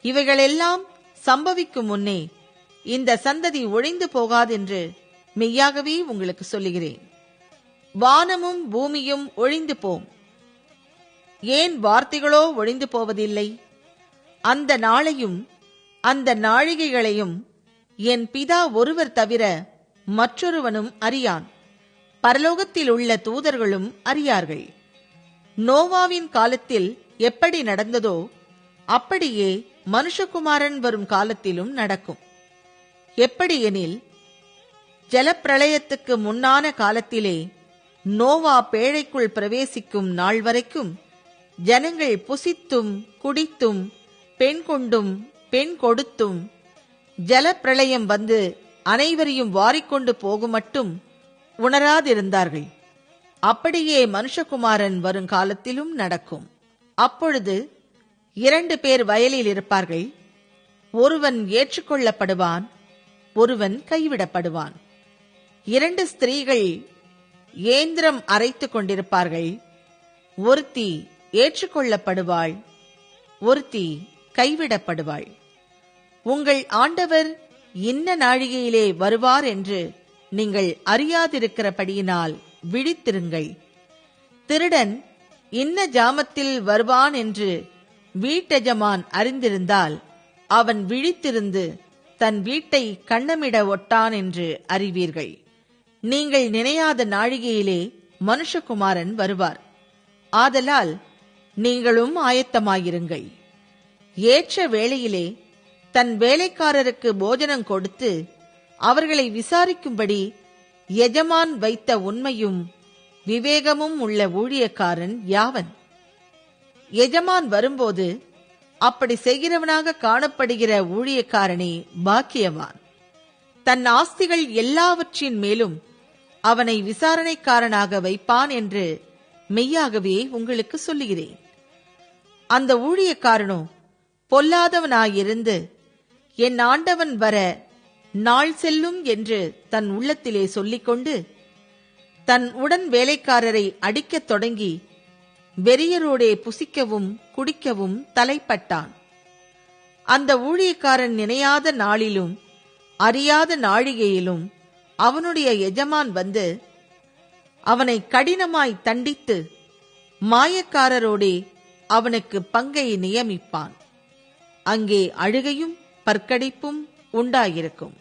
இவைகளெல்லாம் சம்பவிக்கும் முன்னே இந்த சந்ததி ஒழிந்து போகாதென்று மெய்யாகவே உங்களுக்கு சொல்லுகிறேன். வானமும் பூமியும் ஒழிந்து போம், ஏன் வார்த்தைகளோ ஒழிந்து போவதில்லை? அந்த நாளையும் அந்த நாழிகைகளையும் என் பிதா ஒருவர் தவிர மற்றொருவனும் அறியான், பரலோகத்தில் உள்ள தூதர்களும் அறியார்கள். நோவாவின் காலத்தில் எப்படி நடந்ததோ அப்படியே மனுஷகுமாரன் வரும் காலத்திலும் நடக்கும். எப்படியெனில், ஜலப்பிரளயத்துக்கு முன்னான காலத்திலே நோவா பேழைக்குள் பிரவேசிக்கும் நாள் வரைக்கும் ஜனங்கள் புசித்தும் குடித்தும் பெண் கொண்டும் பெண் கொடுத்தும் ஜலப்பிரளயம் வந்து அனைவரையும் வாரிக்கொண்டு போகும் மட்டும் உணராதிருந்தார்கள். அப்படியே மனுஷகுமாரன் வருங்காலத்திலும் நடக்கும். அப்பொழுது 2 பேர் வயலில் இருப்பார்கள், ஒருவன் ஏற்றுக்கொள்ளப்படுவான், ஒருவன் கைவிடப்படுவான். 2 ஸ்திரீகள் ஏந்திரம் அரைத்துக் கொண்டிருப்பார்கள், ஒருத்தி ஏற்றுக்கொள்ளப்படுவாள், ஒருத்தி கைவிடப்படுவாள். உங்கள் ஆண்டவர் இன்ன நாழிகையிலே வருவார் என்று நீங்கள் அறியாதிருக்கிறபடியினால் விழித்திருங்கள். திருடன் இன்ன ஜாமத்தில் வருவான் என்று வீட்டெஜமான் அறிந்திருந்தால் அவன் விழித்திருந்து தன் வீட்டை கண்ணமிட ஒட்டான் என்று அறிவீர்கள். நீங்கள் நினையாத நாழிகையிலே மனுஷகுமாரன் வருவார். ஆதலால் நீங்களும் ஆயத்தமாயிருங்கள். ஏற்ற வேளையிலே தன் வேலைக்காரருக்கு போஜனம் கொடுத்து அவர்களை விசாரிக்கும்படி எஜமான் வைத்த உண்மையும் விவேகமும் உள்ள ஊழியக்காரன் யாவன்? எஜமான் வரும்போது அப்படி செய்கிறவனாக காணப்படுகிற ஊழியக்காரனே பாக்கியவான். தன் ஆஸ்திகள் எல்லாவற்றின் மேலும் அவனை விசாரணைக்காரனாக வைப்பான் என்று மெய்யாகவே உங்களுக்கு சொல்லுகிறேன். அந்த ஊழியக்காரனோ பொல்லாதவனாயிருந்து என் ஆண்டவன் வர நாள் செல்லும் என்று தன் உள்ளத்திலே சொல்லிக்கொண்டு தன் உடன் வேலைக்காரரை அடிக்கத் தொடங்கி வெறியரோடே புசிக்கவும் குடிக்கவும் தலைப்பட்டான். அந்த ஊழியக்காரன் நினையாத நாளிலும் அறியாத நாழிகையிலும் அவனுடைய எஜமான் வந்து அவனை கடினமாய் தண்டித்து மாயக்காரரோடே அவனுக்கு பங்கை நியமிப்பான். அங்கே அழுகையும் பற்கடிப்பும் உண்டாயிருக்கும்.